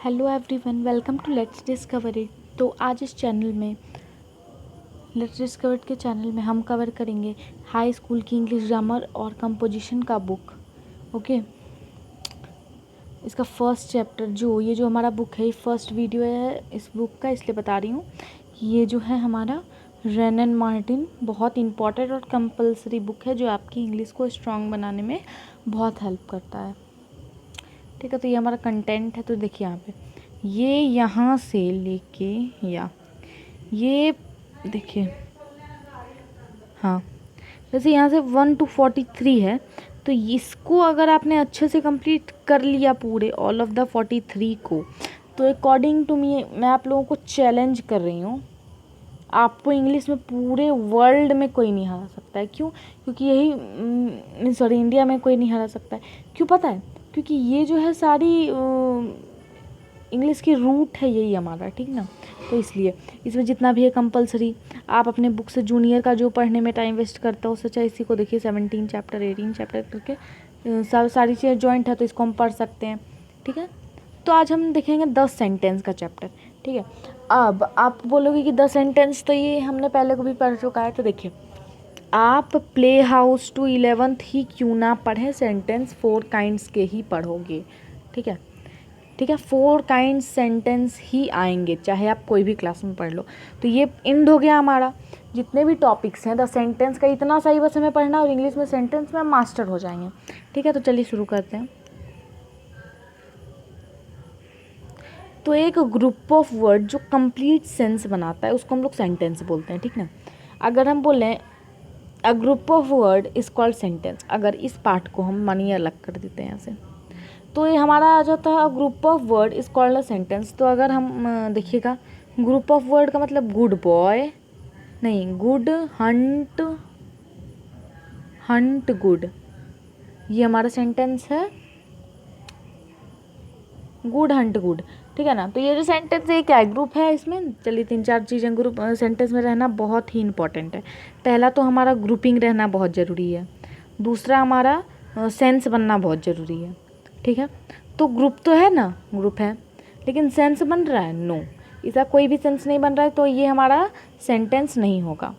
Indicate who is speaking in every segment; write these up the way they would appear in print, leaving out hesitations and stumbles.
Speaker 1: Hello everyone, welcome to let's discover it. तो आज इस चैनल में लेट्स डिस्कवर इट के चैनल में हम कवर करेंगे हाई स्कूल की इंग्लिश ग्रामर और कंपोजिशन का बुक। ओके, इसका फर्स्ट चैप्टर जो हमारा बुक है, ये फर्स्ट वीडियो है इस बुक का, इसलिए बता रही हूँ कि ये जो है हमारा रेन एंड मार्टिन बहुत इंपॉर्टेंट और कंपलसरी बुक है जो आपकी इंग्लिश को स्ट्रॉन्ग बनाने में बहुत हेल्प करता है। ठीक है, तो ये हमारा कंटेंट है। तो देखिए यहाँ पे ये यहाँ से लेके ये देखिए, हाँ, जैसे यहाँ से 1 to 43 है, तो इसको अगर आपने अच्छे से कंप्लीट कर लिया पूरे ऑल ऑफ द 43 को, तो अकॉर्डिंग टू मी मैं आप लोगों को चैलेंज कर रही हूँ, आपको इंग्लिश में पूरे वर्ल्ड में कोई नहीं हरा सकता है। क्यों? क्योंकि यही सॉरी इंडिया में कोई नहीं हरा सकता है। क्यों पता है? क्योंकि ये जो है सारी इंग्लिश की रूट है यही हमारा, ठीक ना। तो इसलिए इसमें जितना भी है कंपलसरी, आप अपने बुक से जूनियर का जो पढ़ने में टाइम वेस्ट करता हो उससे अच्छा इसी को देखिए। 17 चैप्टर 18 चैप्टर करके सारी चीज़ें जॉइंट है, तो इसको हम पढ़ सकते हैं। ठीक है, तो आज हम देखेंगे 10 सेंटेंस का चैप्टर। ठीक है, अब आप बोलोगे कि 10 सेंटेंस तो ये हमने पहले को भी पढ़ चुका है। तो देखिए, आप प्ले हाउस टू 11th ही क्यों ना पढ़ें, सेंटेंस 4 काइंड्स के ही पढ़ोगे। ठीक है, ठीक है, 4 काइंड सेंटेंस ही आएंगे चाहे आप कोई भी क्लास में पढ़ लो। तो ये एंड हो गया हमारा। जितने भी टॉपिक्स हैं 10 सेंटेंस का इतना सही बस हमें पढ़ना, और इंग्लिश में सेंटेंस में मास्टर हो जाएंगे। ठीक है, तो चलिए शुरू करते हैं। तो एक ग्रुप ऑफ वर्ड जो कंप्लीट सेंस बनाता है उसको हम लोग सेंटेंस बोलते हैं। ठीक ना, अगर हम बोलें अ group of word is called sentence, अगर इस पार्ट को हम मानिए अलग कर देते हैं यहाँ से, तो ये हमारा आ जाता है group of word is called a sentence. तो अगर हम देखिएगा, ग्रुप ऑफ वर्ड का मतलब गुड बॉय नहीं, गुड हंट, हंट गुड, ये हमारा सेंटेंस है, गुड हंट गुड। ठीक है ना, तो ये जो सेंटेंस है क्या है, ग्रुप है। इसमें चलिए 3-4 चीज़ें ग्रुप सेंटेंस में रहना बहुत ही इंपॉर्टेंट है। पहला तो हमारा ग्रुपिंग रहना बहुत ज़रूरी है, दूसरा हमारा सेंस बनना बहुत ज़रूरी है। ठीक है, तो ग्रुप तो है ना, ग्रुप है, लेकिन सेंस बन रहा है, नो, इसका कोई भी सेंस नहीं बन रहा है, तो ये हमारा सेंटेंस नहीं होगा।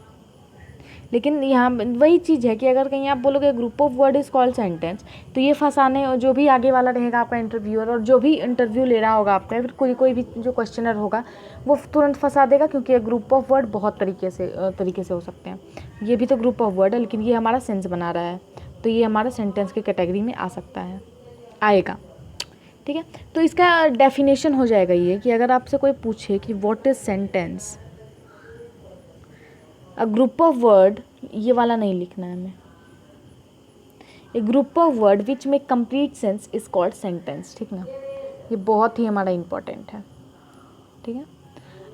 Speaker 1: लेकिन यहाँ वही चीज़ है कि अगर कहीं आप बोलोगे group of word is called sentence, तो ये फंसाने, जो भी आगे वाला रहेगा आपका इंटरव्यूअर और जो भी इंटरव्यू ले रहा होगा आपका, फिर कोई भी जो क्वेश्चनर होगा वो तुरंत फंसा देगा, क्योंकि ग्रुप ऑफ वर्ड बहुत तरीके से हो सकते हैं। ये भी तो ग्रुप ऑफ वर्ड है, लेकिन ये हमारा सेंस बना रहा है, तो ये हमारा सेंटेंस की कैटेगरी में आ सकता है, आएगा। ठीक है, तो इसका डेफिनेशन हो जाएगा ये कि अगर आपसे कोई पूछे कि what is sentence, a group of word, ये वाला नहीं लिखना है हमें, a group of word which make complete sense is called sentence. ठीक ना, ये बहुत ही हमारा इंपॉर्टेंट है। ठीक है,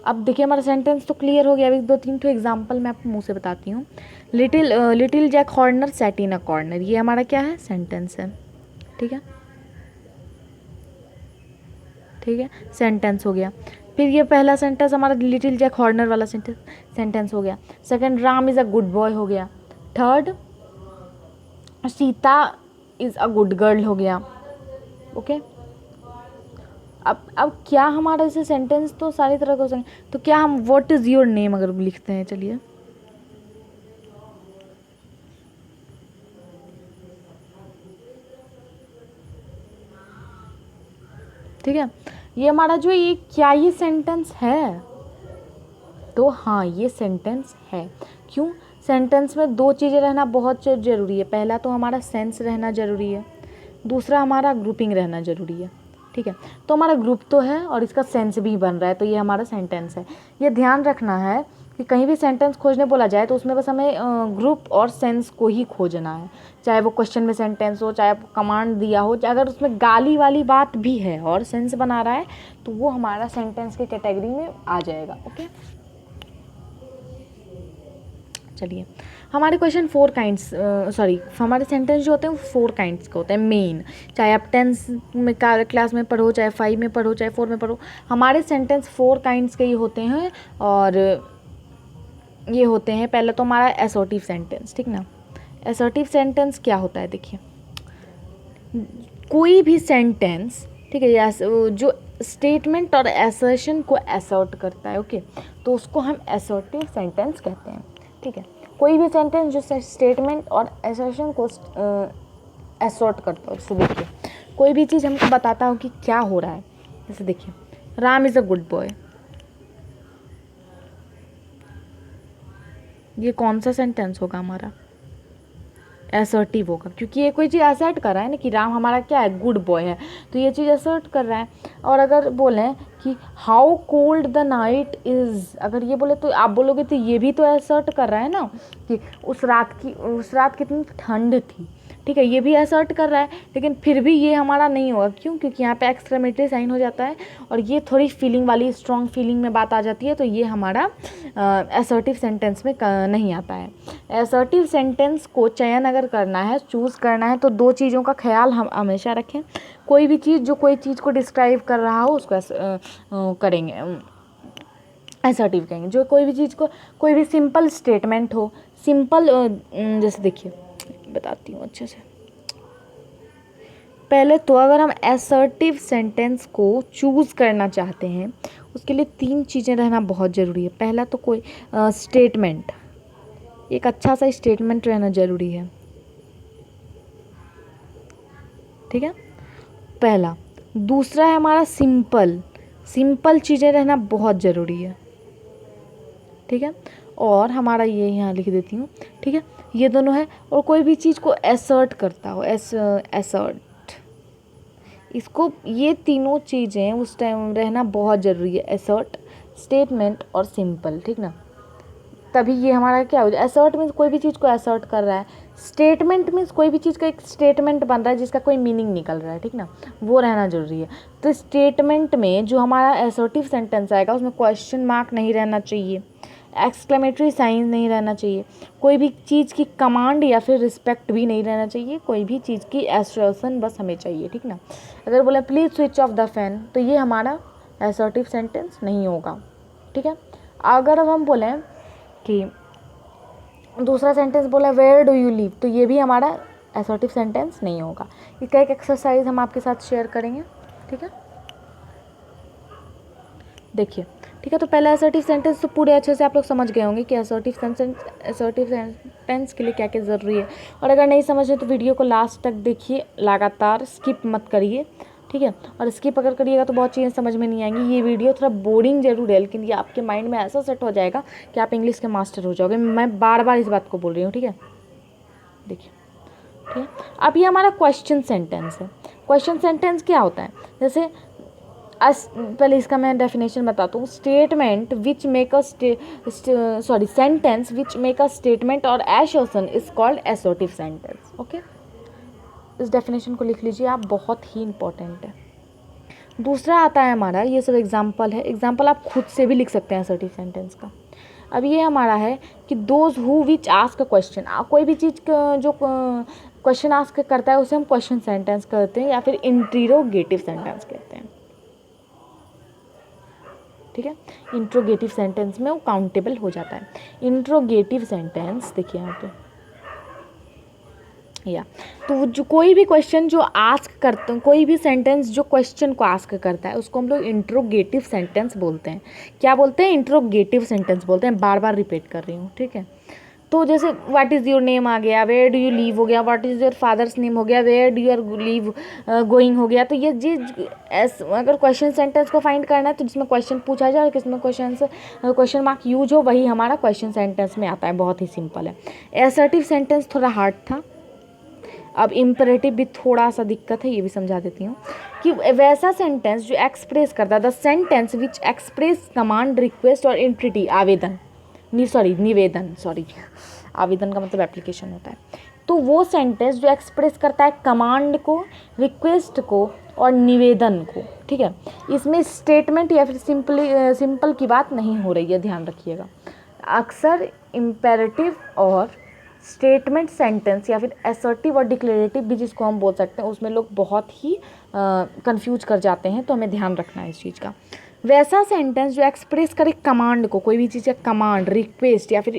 Speaker 1: अब देखिए हमारा सेंटेंस तो क्लियर हो गया। अभी 2-3 तो एग्जाम्पल मैं आपको मुँह से बताती हूँ। Little Jack Horner sat in a corner, ये हमारा क्या है, सेंटेंस है। ठीक है, ठीक है, सेंटेंस हो गया। फिर ये पहला सेंटेंस हमारा लिटिल जैक हॉर्नर वाला सेंटेंस हो गया। Second, Ram is a good boy हो गया। Third, Sita is a good girl हो गया। ओके, अब क्या हमारा जैसे सेंटेंस तो सारी तरह के हो सकते, तो क्या हम व्हाट इज़ योर नेम अगर लिखते हैं, चलिए, ठीक है, ये हमारा जो ये क्या ये सेंटेंस है, तो हाँ ये सेंटेंस है। क्यों? सेंटेंस में 2 चीज़ें रहना बहुत ज़रूरी है। पहला तो हमारा सेंस रहना ज़रूरी है, दूसरा हमारा ग्रुपिंग रहना ज़रूरी है। ठीक है, तो हमारा ग्रुप तो है और इसका सेंस भी बन रहा है, तो ये हमारा सेंटेंस है। ये ध्यान रखना है कि कहीं भी सेंटेंस खोजने बोला जाए तो उसमें बस हमें ग्रुप और सेंस को ही खोजना है, चाहे वो क्वेश्चन में सेंटेंस हो, चाहे आपको कमांड दिया हो, चाहे अगर उसमें गाली वाली बात भी है और सेंस बना रहा है तो वो हमारा सेंटेंस की कैटेगरी में आ जाएगा। ओके, चलिए, हमारे क्वेश्चन 4 काइंड्स हमारे सेंटेंस जो होते हैं वो 4 काइंड्स के होते हैं मेन। चाहे आप 10th में क्लास में पढ़ो, चाहे 5 में पढ़ो, चाहे 4 में पढ़ो, हमारे सेंटेंस 4 काइंड्स के ही होते हैं। और ये होते हैं, पहले तो हमारा असर्टिव सेंटेंस। ठीक ना, असर्टिव सेंटेंस क्या होता है, देखिए, कोई भी सेंटेंस ठीक है। ये जो स्टेटमेंट और असर्शन को असर्ट करता है, ओके, तो उसको हम असर्टिव सेंटेंस कहते हैं। ठीक है, कोई भी सेंटेंस जो स्टेटमेंट और असर्शन को असर्ट करता है। उससे देखिए, कोई भी चीज़ हमको बताता हो कि क्या हो रहा है, जैसे देखिए Ram is a good boy, ये कौन सा सेंटेंस होगा हमारा? असर्टिव होगा, क्योंकि ये कोई चीज़ असर्ट कर रहा है ना कि राम हमारा क्या है, गुड बॉय है, तो ये चीज़ असर्ट कर रहा है। और अगर बोलें कि how cold the night is, अगर ये बोले तो आप बोलोगे तो ये भी तो असर्ट कर रहा है ना कि उस रात कितनी ठंड थी। ठीक है, ये भी असर्ट कर रहा है, लेकिन फिर भी ये हमारा नहीं होगा। क्यों? क्योंकि यहाँ पे एक्सक्लेमेटरी साइन हो जाता है और ये थोड़ी फीलिंग वाली, स्ट्रॉन्ग फीलिंग में बात आ जाती है, तो ये हमारा असर्टिव सेंटेंस में नहीं आता है। असर्टिव सेंटेंस को चयन अगर करना है, चूज़ करना है, तो दो चीज़ों का ख्याल हम हमेशा रखें। कोई भी चीज़ जो कोई चीज़ को डिस्क्राइब कर रहा हो उसको करेंगे असर्टिव कहेंगे। जो कोई भी चीज़ को, कोई भी सिंपल स्टेटमेंट हो, सिंपल, जैसे देखिए बताती हूँ अच्छे से। पहले तो अगर हम असर्टिव सेंटेंस को चूज़ करना चाहते हैं, उसके लिए 3 चीज़ें रहना बहुत ज़रूरी है। पहला तो कोई स्टेटमेंट, एक अच्छा सा स्टेटमेंट रहना ज़रूरी है। ठीक है, पहला। दूसरा है हमारा सिंपल चीज़ें रहना बहुत ज़रूरी है। ठीक है, और हमारा ये यहाँ लिख देती हूँ। ठीक है, ये दोनों है। और कोई भी चीज़ को असर्ट करता हो, असर्ट, इसको, ये तीनों चीज़ें उस टाइम रहना बहुत ज़रूरी है। असर्ट, स्टेटमेंट और सिंपल। ठीक ना, तभी ये हमारा क्या हो जाए। असर्ट मीन्स कोई भी चीज़ को असर्ट कर रहा है, स्टेटमेंट मीन्स कोई भी चीज़ का एक स्टेटमेंट बन रहा है जिसका कोई मीनिंग निकल रहा है। ठीक ना, वो रहना जरूरी है। तो स्टेटमेंट में जो हमारा असर्टिव सेंटेंस आएगा उसमें क्वेश्चन मार्क नहीं रहना चाहिए, एक्सक्लेमेटरी साइन नहीं रहना चाहिए, कोई भी चीज़ की कमांड या फिर रिस्पेक्ट भी नहीं रहना चाहिए, कोई भी चीज़ की एसर्शन बस हमें चाहिए। ठीक ना, अगर बोले please switch off the fan, तो ये हमारा असर्टिव सेंटेंस नहीं होगा। ठीक है, अगर अब हम बोलें कि दूसरा सेंटेंस बोला वेयर डू यू लिव, तो ये भी हमारा असर्टिव सेंटेंस नहीं होगा। इसका एक एक्सरसाइज हम आपके साथ शेयर करेंगे। ठीक है, देखिए। ठीक है, तो पहला असर्टिव सेंटेंस तो पूरे अच्छे से आप लोग समझ गए होंगे कि असर्टिव सेंटेंस के लिए क्या क्या ज़रूरी है। और अगर नहीं समझे तो वीडियो को लास्ट तक देखिए, लगातार स्किप मत करिए। ठीक है, और स्किप अगर करिएगा तो बहुत चीज़ें समझ में नहीं आएंगी। ये वीडियो थोड़ा बोरिंग जरूर है, लेकिन ये आपके माइंड में ऐसा सेट हो जाएगा कि आप इंग्लिश के मास्टर हो जाओगे। मैं बार बार इस बात को बोल रही हूँ। ठीक है, देखिए। ठीक है, अब ये हमारा क्वेश्चन सेंटेंस है। क्वेश्चन सेंटेंस क्या होता है? जैसे पहले इसका मैं डेफिनेशन बताता हूँ। Statement which make a sentence which make a statement or assertion is called assertive sentence. Okay, इस डेफिनेशन को लिख लीजिए आप, बहुत ही इंपॉर्टेंट है। दूसरा आता है हमारा, ये सब एग्जाम्पल है, एग्जाम्पल आप खुद से भी लिख सकते हैं असर्टिव सेंटेंस का। अब ये हमारा है कि those who which ask a question, कोई भी चीज़ जो क्वेश्चन आस्क करता है उसे हम क्वेश्चन सेंटेंस कहते हैं या फिर इंट्रोगेटिव सेंटेंस कहते हैं। ठीक है, इंट्रोगेटिव सेंटेंस में वो काउंटेबल हो जाता है। इंट्रोगेटिव सेंटेंस देखिए यहाँ पे, या तो जो कोई भी क्वेश्चन जो आस्क करते हैं, कोई भी सेंटेंस जो क्वेश्चन को आस्क करता है उसको हम लोग इंट्रोगेटिव सेंटेंस बोलते हैं। क्या बोलते हैं? इंट्रोगेटिव सेंटेंस बोलते हैं। बार बार रिपीट कर रही हूँ। ठीक है, तो जैसे व्हाट इज़ योर नेम आ गया, वेयर डू यू लीव हो गया, what is your father's name हो गया, where do your live going हो गया। तो ये अगर क्वेश्चन सेंटेंस को फाइंड करना है तो जिसमें क्वेश्चन पूछा जाए और किसमें क्वेश्चन मार्क यूज हो, वही हमारा क्वेश्चन सेंटेंस में आता है। बहुत ही सिंपल है। असर्टिव सेंटेंस थोड़ा हार्ड था। अब इम्परेटिव भी थोड़ा सा दिक्कत है, ये भी समझा देती हूँ कि वैसा सेंटेंस जो एक्सप्रेस करता है, the sentence which express command, request और इंट्रिटी, निवेदन, आवेदन का मतलब एप्लीकेशन होता है। तो वो सेंटेंस जो एक्सप्रेस करता है कमांड को, रिक्वेस्ट को और निवेदन को। ठीक है, इसमें स्टेटमेंट या फिर सिंपल की बात नहीं हो रही है, ध्यान रखिएगा। अक्सर इम्पेरेटिव और स्टेटमेंट सेंटेंस या फिर असर्टिव और डिक्लेरेटिव भी जिसको हम बोल सकते हैं, उसमें लोग बहुत ही कंफ्यूज कर जाते हैं, तो हमें ध्यान रखना है इस चीज़ का। वैसा सेंटेंस जो एक्सप्रेस करे कमांड को, कोई भी चीज़ का कमांड, रिक्वेस्ट या फिर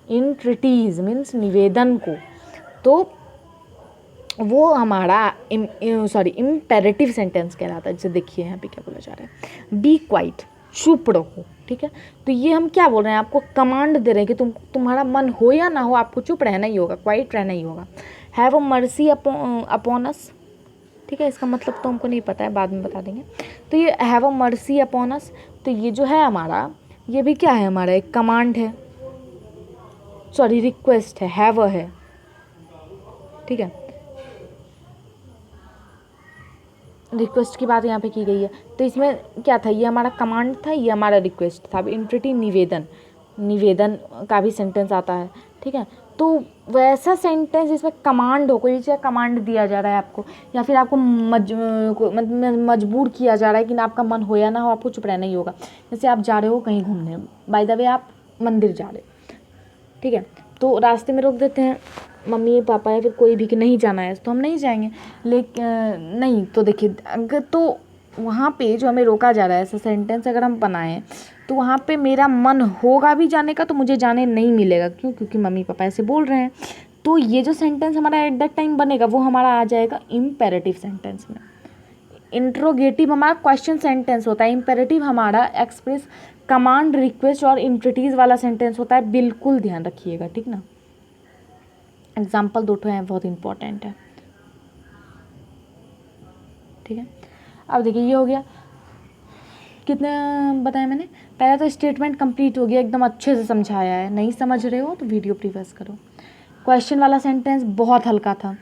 Speaker 1: इंट्रिटीज़ मीन्स निवेदन को, तो वो हमारा इम्पेरेटिव सेंटेंस कहलाता है। जैसे देखिए यहाँ पे क्या बोला जा रहा है, बी क्वाइट, चुप रहो, ठीक है। तो ये हम क्या बोल रहे हैं, आपको कमांड दे रहे हैं कि तुम्हारा मन हो या ना हो, आपको चुप रहना ही होगा, क्वाइट रहना ही होगा। Have a mercy upon us, ठीक है, इसका मतलब तो हमको नहीं पता है, बाद में बता देंगे। तो ये have a mercy upon us, तो ये जो है हमारा, ये भी क्या है, हमारा एक कमांड है, सॉरी रिक्वेस्ट है, हैव अ है, ठीक है। रिक्वेस्ट की बात यहाँ पे की गई है, तो इसमें क्या था, ये हमारा कमांड था, ये हमारा रिक्वेस्ट था। अब इंट्रेटिव निवेदन का भी सेंटेंस आता है, ठीक है। तो वैसा सेंटेंस जिसमें कमांड हो, कोई चीज़ कमांड दिया जा रहा है आपको, या फिर आपको मजबूर किया जा रहा है कि ना, आपका मन हो या ना हो, आपको चुप रहना ही होगा। जैसे आप जा रहे हो कहीं घूमने, बाय द वे आप मंदिर जा रहे हो, ठीक है, तो रास्ते में रोक देते हैं मम्मी पापा या फिर कोई भी कि नहीं जाना है, तो हम नहीं जाएंगे। लेकिन नहीं, तो देखिए अगर तो वहाँ पे जो हमें रोका जा रहा है, ऐसा सेंटेंस अगर हम बनाएं, तो वहाँ पे मेरा मन होगा भी जाने का, तो मुझे जाने नहीं मिलेगा। क्यों? क्योंकि मम्मी पापा ऐसे बोल रहे हैं। तो ये जो सेंटेंस हमारा एट दैट टाइम बनेगा, वो हमारा आ जाएगा इम्पेरेटिव सेंटेंस में। इंट्रोगेटिव हमारा क्वेश्चन सेंटेंस होता है, इम्पेरेटिव हमारा एक्सप्रेस कमांड, रिक्वेस्ट और इंट्रीटीज वाला सेंटेंस होता है। बिल्कुल ध्यान रखिएगा, ठीक ना। एग्जाम्पल दो ठो हैं, बहुत इंपॉर्टेंट है, ठीक है। अब देखिए ये हो गया, कितने बताया मैंने, पहला तो स्टेटमेंट कंप्लीट हो गया, एकदम अच्छे से समझाया है। नहीं समझ रहे हो तो वीडियो प्रीवियस करो। क्वेश्चन वाला सेंटेंस बहुत हल्का था,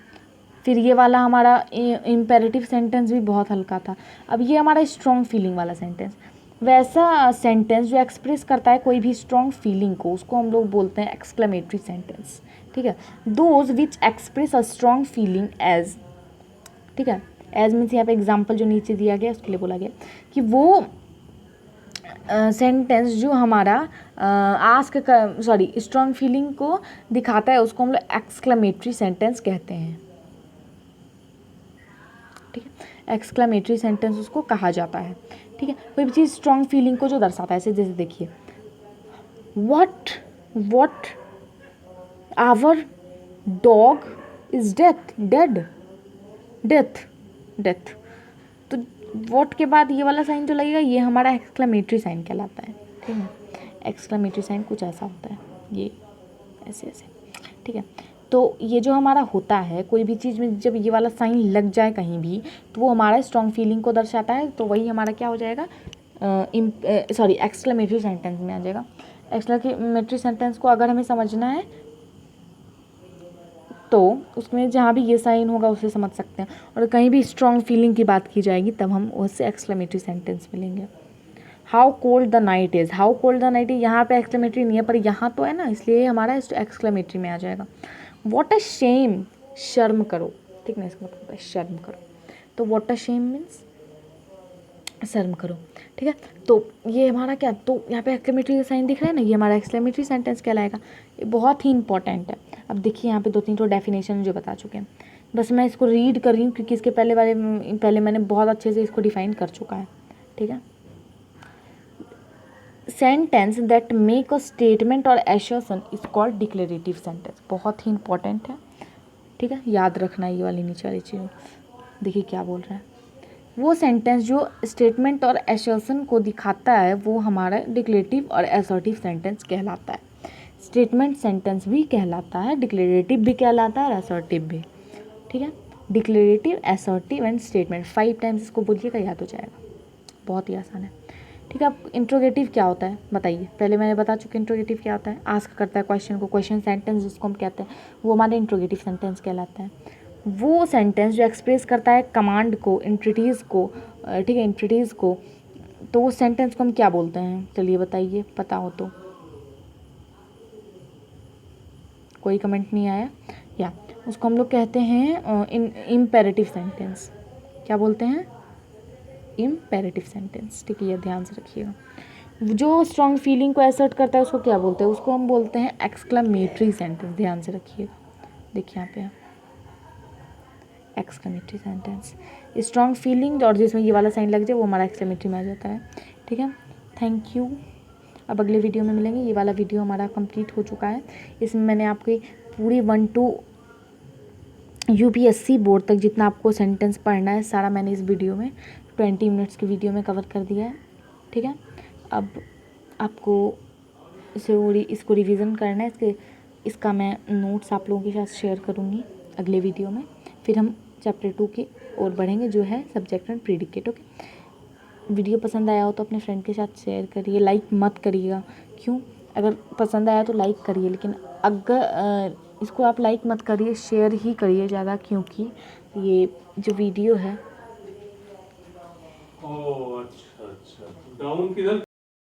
Speaker 1: फिर ये वाला हमारा इम्पेरेटिव सेंटेंस भी बहुत हल्का था। अब ये हमारा स्ट्रॉन्ग फीलिंग वाला सेंटेंस, वैसा सेंटेंस जो एक्सप्रेस करता है कोई भी स्ट्रॉन्ग फीलिंग को, उसको हम लोग बोलते हैं एक्सक्लेमेटरी सेंटेंस, ठीक है। Those which express a strong feeling as, ठीक है, एज मीन्स यहाँ पे एग्जाम्पल जो नीचे दिया गया उसके लिए बोला गया कि वो सेंटेंस जो हमारा स्ट्रॉन्ग फीलिंग को दिखाता है, उसको हम लोग एक्सक्लेमेटरी सेंटेंस कहते हैं, ठीक है। एक्सक्लेमेटरी सेंटेंस उसको कहा जाता है, ठीक है। कोई भी चीज़ स्ट्रॉन्ग फीलिंग को जो दर्शाता है, ऐसे जैसे देखिए, what our dog is death. तो व्हाट के बाद ये वाला साइन जो लगेगा, ये हमारा एक्सक्लेमेटरी साइन कहलाता है, ठीक है। एक्सक्लेमेटरी साइन कुछ ऐसा होता है, ये ऐसे, ठीक है। तो ये जो हमारा होता है, कोई भी चीज़ में जब ये वाला साइन लग जाए कहीं भी, तो वो हमारा स्ट्रॉन्ग फीलिंग को दर्शाता है। तो वही हमारा क्या हो जाएगा, एक्सक्लेमेटरी सेंटेंस में आ जाएगा। एक्सक्लेमेटरी सेंटेंस को अगर हमें समझना है तो उसमें जहाँ भी ये साइन होगा उसे समझ सकते हैं, और कहीं भी स्ट्रॉन्ग फीलिंग की बात की जाएगी तब हम उससे एक्सक्लेमेटरी सेंटेंस मिलेंगे। How cold the night is, how cold the night is, यहाँ पे एक्सक्लेमेटरी नहीं है, पर यहाँ तो है ना, इसलिए हमारा एक्सक्लेमेटरी में आ जाएगा। व्हाट अ शेम, शर्म करो, ठीक ना, इसका मतलब है शर्म करो। तो व्हाट अ शेम मीन्स शर्म करो, ठीक है। तो ये हमारा क्या, तो यहाँ पे एक्सक्लेमेटरी का साइन दिख रहा है ना, ये हमारा एक्सक्लेमेटरी सेंटेंस कहलाएगा। ये बहुत ही इंपॉर्टेंट है। अब देखिए यहाँ पे 2-3 तो डेफिनेशन जो बता चुके हैं, बस मैं इसको रीड कर रही हूँ क्योंकि इसके पहले मैंने बहुत अच्छे से इसको डिफाइन कर चुका है, ठीक है। Sentence that make a statement or assertion is called declarative sentence. बहुत ही इंपॉर्टेंट है, ठीक है, याद रखना ये वाली नीचे वाली चीज़। देखिए क्या बोल रहा है, वो सेंटेंस जो स्टेटमेंट और एसर्शन को दिखाता है वो हमारा डिक्लेरेटिव और असर्टिव सेंटेंस कहलाता है। स्टेटमेंट सेंटेंस भी कहलाता है, डिक्लेरेटिव भी कहलाता है और असर्टिव भी, ठीक है। Declarative, assertive and statement 5 times इसको बोलिएगा, याद हो जाएगा, बहुत ही आसान है, ठीक है। अब इंट्रोगेटिव क्या होता है बताइए, पहले मैंने बता चुकी इंट्रोगेटिव क्या होता है, आस्क करता है क्वेश्चन को, क्वेश्चन सेंटेंस जिसको हम कहते हैं, वो हमारा इंट्रोगेटिव सेंटेंस कहलाता है। वो सेंटेंस जो एक्सप्रेस करता है कमांड को, इंट्रीटीज़ को, ठीक है, इंट्रीटीज़ को, तो वो सेंटेंस को हम क्या बोलते हैं, चलिए बताइए, पता हो तो। कोई कमेंट नहीं आया, या उसको हम लोग कहते हैं इम्पेरेटिव सेंटेंस। क्या बोलते हैं, इम्पेरेटिव सेंटेंस, ठीक है, ये ध्यान से रखिएगा। जो स्ट्रॉन्ग फीलिंग को असर्ट करता है उसको क्या बोलते हैं, उसको हम बोलते हैं एक्सक्लेमेटरी सेंटेंस। ध्यान से रखिएगा, देखिए यहाँ पे एक्सक्लेमेटरी सेंटेंस, स्ट्रॉन्ग फीलिंग और जिसमें ये वाला साइन लग जाए वो हमारा एक्सक्लेमेटरी में आ जाता है, ठीक है। थैंक यू, अब अगले वीडियो में मिलेंगे। ये वाला वीडियो हमारा कंप्लीट हो चुका है, इसमें मैंने आपकी पूरी 1 to यूपीएससी बोर्ड तक जितना आपको सेंटेंस पढ़ना है सारा मैंने इस वीडियो में 20 मिनट्स की वीडियो में कवर कर दिया है। ठीक है, अब आपको इसको रिवीजन करना है। इसका मैं नोट्स आप लोगों के साथ शेयर करूँगी अगले वीडियो में। फिर हम चैप्टर 2 की ओर बढ़ेंगे जो है subject and predicate. Okay, video पसंद आया हो तो अपने फ्रेंड के साथ शेयर करिए, लाइक मत करिएगा। क्यों? अगर पसंद आया तो लाइक करिए, लेकिन अगर इसको आप लाइक मत करिए, शेयर ही करिए ज़्यादा, क्योंकि ये जो वीडियो है
Speaker 2: ओह अच्छा अच्छा, डाउन किधर